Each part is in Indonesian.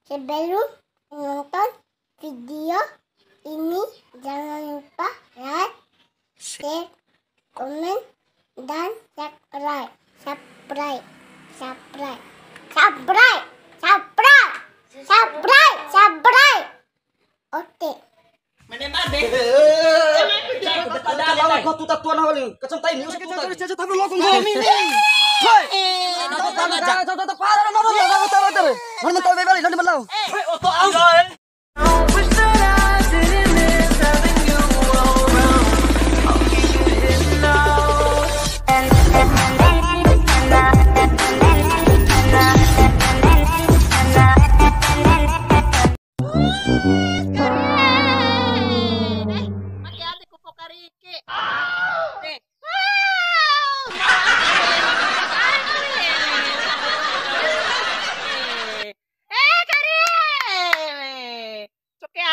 Sebelum menonton video ini, jangan lupa like, share, komen, dan subscribe. Oke.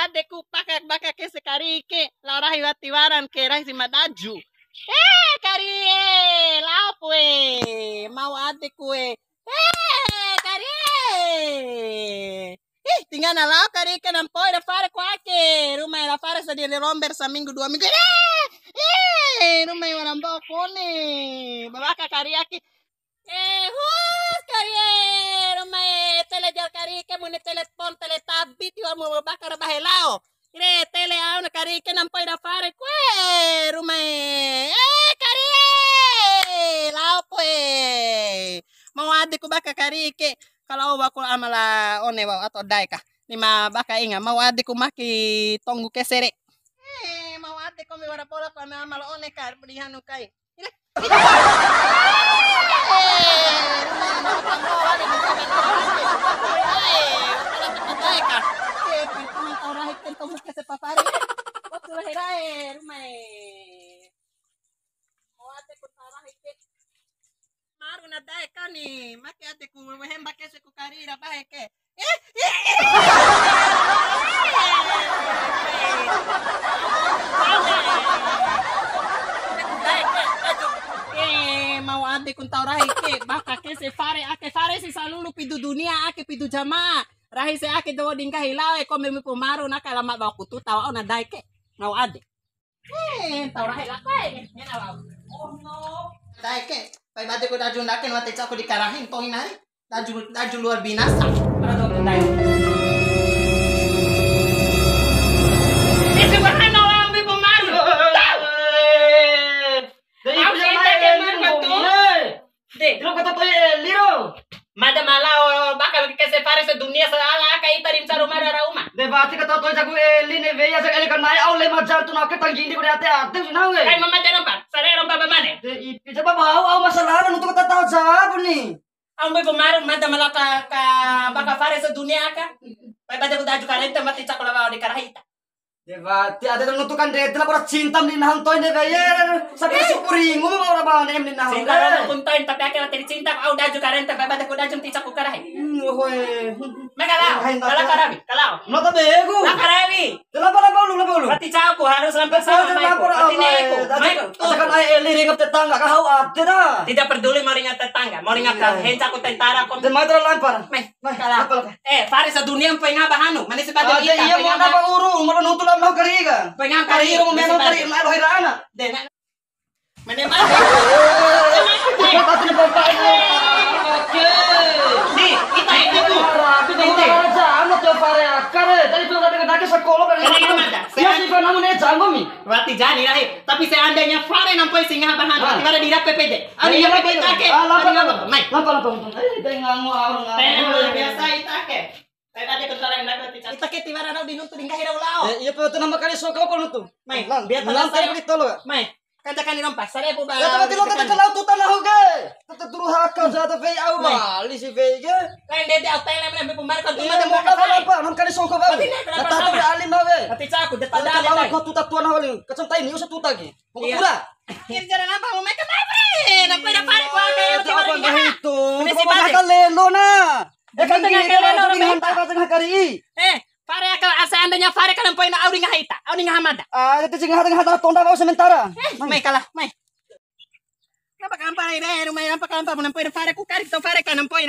Adekku pakai ke sekarike Laura hiwatiwaran ke rai si madaju. Karie lapo mau adekku karie tinggal nalau karike nampoi da fare quake rumah la fare sa di romber sa minggu 2 minggu rumah orang bokone babaka kariaki karie rumah telejar karike mun telepon teletabi ti mo bakar bahelao ire tele auna karike nampoi da fare kue rumah karie lapo mau adekku baka karike kalau aku amala one wa atau daika lima baka inga mau adekku maki tonggu kesere mau adekku mi wara pola pa amala one kar berihan kai Maru na dai kani maki ate ku hemba kese ku karira baheke mau ate kun tau rahi ke baka kese fare ake fare si salulu pidu dunia ake pidu jama rahi se ake do dingka hilawe ko memi pumaru na kala ma ba kutu tawa ona dai ke mau ade tau rahi la kai ngena wa oh no dai ke pai bade ko daju ndaken wate cako di karahin tongin hai daju luar binasa para do dai ese bahana orang mi pumaru Lo kata to liro. Mada malao baka ke se pare se dunia sa ala ka itarim sa rumah rauma. De bati kata to jago line veya sa ele kan nai aule majar tu nak tang jindi ko ate ate na we. Kai mama te rompa, sare rompa ba mane. De ipi jaba bau au masalah nu to kata tahu jawab ni. Ang may pumaru mada malaka ka baka pare sa dunia ka. Pai bade ko daju karenta mati cako lawa di karahita. De bati ada tu nutukan de tela pura cinta ni nahang toy de veya sabi supuri ngum ora ba nem ni nahang. Cinta ro kuntoin tapi akela teri cinta au daju karenta pai bade ko daju ti cako karahi. Hoy. Megala, kala karabi, kalau. No ta bego. La karabi. Tela para bolu. Mati cako harus lampas sama mai. Mati neko. Mai. Asakan ai eli ring tetangga ka hau ate da. Tidak peduli mau ringat tetangga, mau ringat henca ko tentara ko. De matra lampar. Mai, kala. Fare sa dunia po nga bahano. Mani si padre ita. Iya mo na ba uru, mo nutul am no kariga. Pengam Kariro mo menon kari na lo hirana. De na. Mani ma. Oke. Di, kita itu. Rapi de aja, amo to pare akare. Tadi tu kata kata sekolah kan. Ya si kan namanya jango mi. Berarti jani rahi. Tapi seandainya Fare nampoi singa bahano, tiba di rap PPD. Ani ya PPD take. Mai. Lampa. Tengango orang. Biasa itake. Tadi kentara yang nak tica. Kita ke tiba rana di nuntu dingkah hirau lao. Iya pa nama kali soka apa nutu? Mai, biar tanah saya begitu lo. Mai, kancakan di rompas. Saya pun Ya tapi lo kata kalau tu tanah hoge. Tete turu hakal jatuh vei au bali si vei ge. Lain dede au tele men pemar kan tu Iya ada mau apa nam kali soka ba. Kata tu alim ba. Tapi caku de Pada pada ala ko tu tatuan hawali. Kacang tai ni usah tu tagi. Mau pura. Kira jalan apa mau make apa? Nak pada pare ko kayak Itu apa enggak itu? Ini Itu si Bade. bakal lelo na. Kan tengah keleno na hantar ka tengah kari. Fare akal seandainya Fare kan poin auri ngahita, auri ngahamada. Itu sing hata tonda kau sementara. Mai kalah, mai. Kenapa kampar ini rumah apa kampar mau poin Fare ku kari to Fare kan poin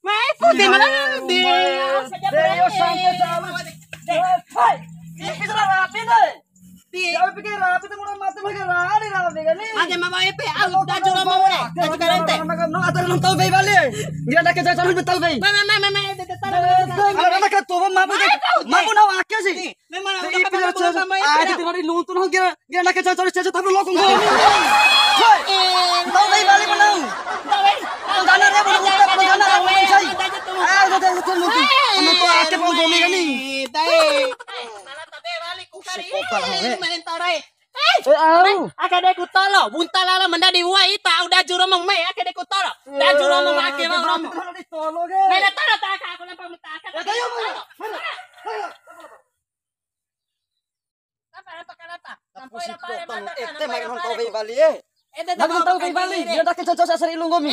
Mai putih mana di. Deo sampai sama. Hai. Ini bisa rapi deh. Di. Kau pikir rapi tuh murah mati lagi rapi rapi kan nih. Ada mama EP, aku dah jurang mau deh. Dah juga rente. No, atau nang tahu bay balik. Dia nak kerja calon betul bay. Mama, Kalau nak kerja tuh mabu deh. Mabu nak akya sih. memang Ini udah pilih ketemu sama EP. Ah, itu nari luntun dia. Dia nak kerja calon cerita tapi lokong gua. Hoi. Tahu bay balik mana? Penggana dia belum kita penggana orang say. Ah, udah luntun. Luntun akya pun gomi kan nih. Malah tabe balik ku kari. Main tarai. Au. Akade ku tolo, buntalala menda di wa ita udah juro mong mai akade ku tolo. Dah juro mong ake mau romo. Tolong ge. Mai dah tolo tak aku lempang minta akade. Ayo, Apa? Pusing kotong ete mai nang tahu bay balik eh. Ete Nak tahu bay balik. Dia nak kerja calon asari ilung gomi.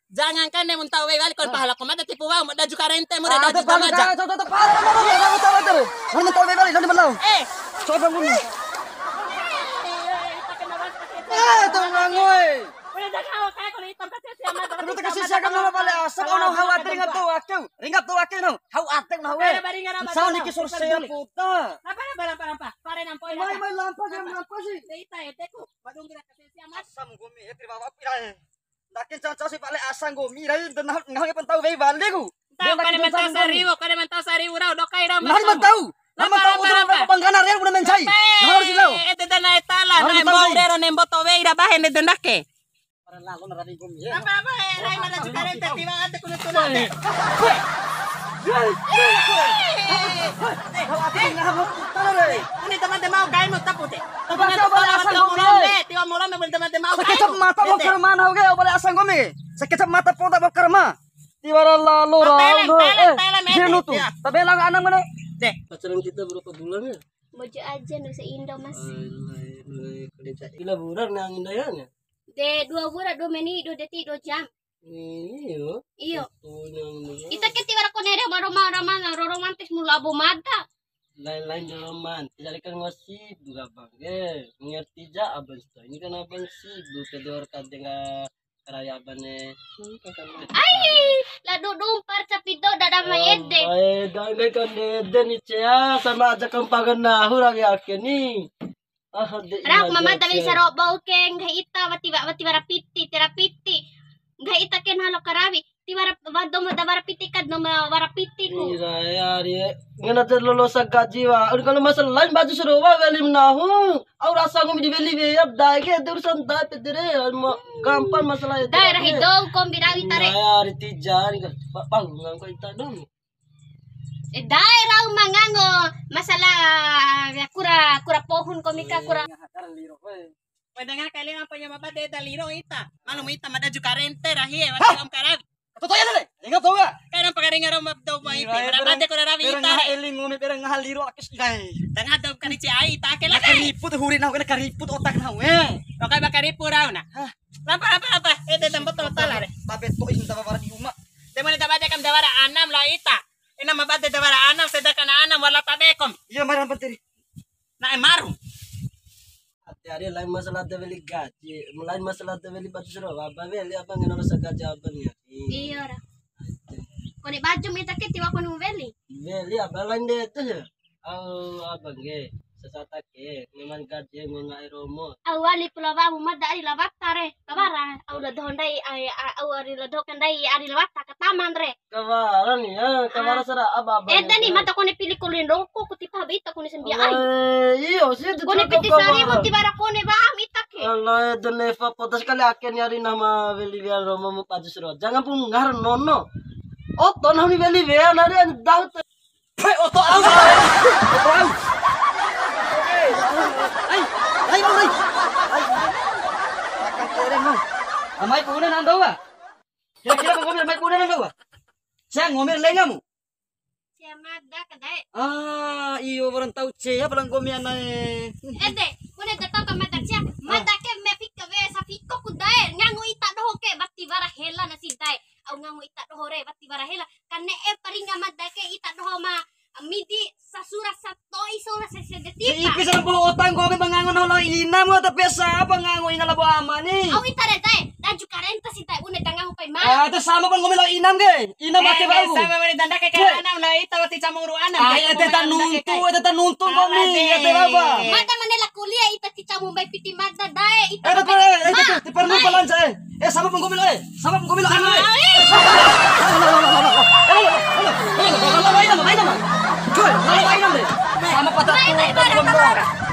Jangankan dia mun tahu balik kon pahala ko mata tipu wa dah juga rente mo dah Ada juta paling aja. kaya coba parah mana dia nak tahu terus. Mana tahu bay balik nanti belau. Coba mun. Tenang woi. Udah dah kau kayak kalau hitam kasih siapa dah. Kudu kasih siakan nang balik asap ono khawatir ingat tuh aku. Ingat tuh aku no. Hau atek no we. Sao niki sorsean puta. Apa? Pare nampoi Mai lampas yang lampas sih. Deita eteku. Badung kira kasih siapa. Asam gumi hetri bawa pirai. Dakin caca si balik asam gumi rai dan ngau pun tahu bay balik ku. Tahu kade mentau sariwu rau dokai rau. Nah man tahu. Nama tahu udah panggana real udah mencai. Nah harus tahu. Ete dana etala na embau rero nembo to veira bahen de dendake. Para lago na rari gumi. Apa rai mana jukarente tiba ate kuno tunate. Ini teman-teman mau kain mau tapute. Tiwa mulam mau teman-teman mau kain. Sakit mata mau ke mana oke balik asam gumi. Sakit mata po tak mau ke rumah. Tiwara lalu rau. Jenu tuh. Tabelang anang mana? Deh. Pacaran kita berapa bulan ya? Mojo aja nu seindo mas. Gila bulan nang indahnya. De 2 bulan 2 menit 2 detik 2 jam. Iyo. Iyo. Oh nang Ita keti wara ko nere maroma romantis mulu abo mada. lain-lain roman. Jadi kan ngosip juga bang. Ngerti ja abang itu. Ini kan abang sibuk kedua kadang karaya abane. Ai, la dudumpar sa pido dada mayede. Ay, dahil kan deden niya sama aja kang paganahu lagi akin ni. Ah, Rak mama dali sa robaw ken gaita bati rapiti terapiti. Gaita ken halo karawi. Ti wado mo da warapiti kad no warapiti ko. Iya, ya. Ngana terlalu gaji wa. Kalau masalah lain baju suruh wa velim nahu. Au rasa ngom di veli ve ab daige urusan da pedere gampang masalah itu. Daerah hidong ko birawi tare. Ya, ritijan pangungan ko itadong. Daerah mangango masalah kura pohon komika kura. Pwede nga kailangan pa niya mabade daliro ita. Ano mo ita mada juga rente rahi wati am karab. Totoo yan eh. Ingat tuh ga. Kaya nang pagaring nga mabdaw mo ipi. Marabade ko na rami Pero ita. nga eling ngumi pero nga haliro akis ilay. Tanga daw ka ni si ay ita kailan. Nakariput hurin ako nakariput otak na we. Okay ba karipo raw na? Apa? Ete tambot to talare. Babet to isin ta para di uma. Demo ni dabade kam dawara anam la ita. Ina mabade dawara anam sedaka na anam wala tabekom. Iya maran patiri. Na marum. Hati-hati lain masalah tebeli gaji, lain masalah tebeli baju suruh apa beli apa ngana rasa gaji apa nih? Iya ra. Kone baju minta ke tiwa kono veli. Beli apa lain deh tuh ya? Apa ge? Sesata ke, memang gaji mengai romo. Awali pulawa mu mada ari lawattare. Kabara awda dhondai awari ladokandai ari lawatta ka taman re. Kabaran ya, kabaran sara apa? Eda ni mata kone pili kulin rongko kutipa bita kone sembia ay. Iyo sih itu. Kone piti sari mo tibara kone ba am itake. Allah itu neva potas kali akan nyari nama beli biar romo mu baju suruh. Jangan pun ngar nono. Oh, ton kami beli biar nari daud. Oto au. Oto au. Ay, ay. Akan kere mo. Amai punan nang daw ba? Kira-kira mo ngomel may punan nang daw ba? Siya ngomel lenga mo. Siya mada kadai. Ah, iyo barang tahu siya palang gomian na eh. Ede, kone dato ka mada siya. Mada ke me fikka we sa fikko kudai. Ngango ita doho ke batti bara hela na sidai. Au ngango ita doho re batti bara hela. Kanne paringa mada ke ita doho ma Midi sa surat sa toy surat sa Di sedetipa. ikis ang buhutang ko kay bangangon holo ina mo tapi sa bangangon ina labo ama ni. Aw itare tay, daju karenta si tay unay tangang pay ma. Ah, ito sama pang gumilaw inam ge. Inam ate bago. Sama man danda kay kanam na ita wati chamuru anam. Ay, ate tanunto kami. Ate baba. Mada manila kuliah ita ti chamong bay piti mada dae ita. Eh, ito perlu palan sa eh. Sama pang gumilaw eh. Sama pang gumilaw ano eh. Sama pa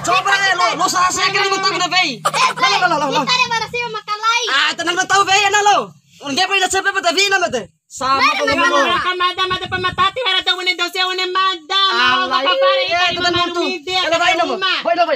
coba lo sa saya kan mo tayo na bay. Itare para siya makalay. Ah, tanang na tao bay ana lo. Unge pa ila sa pa tabi na mate. Sama pa gumilaw. Mada pamatati para daw ni daw siya unen mada. Ah, Mao ka pare ita ito na mo to. Ala bay na mo. Bay na.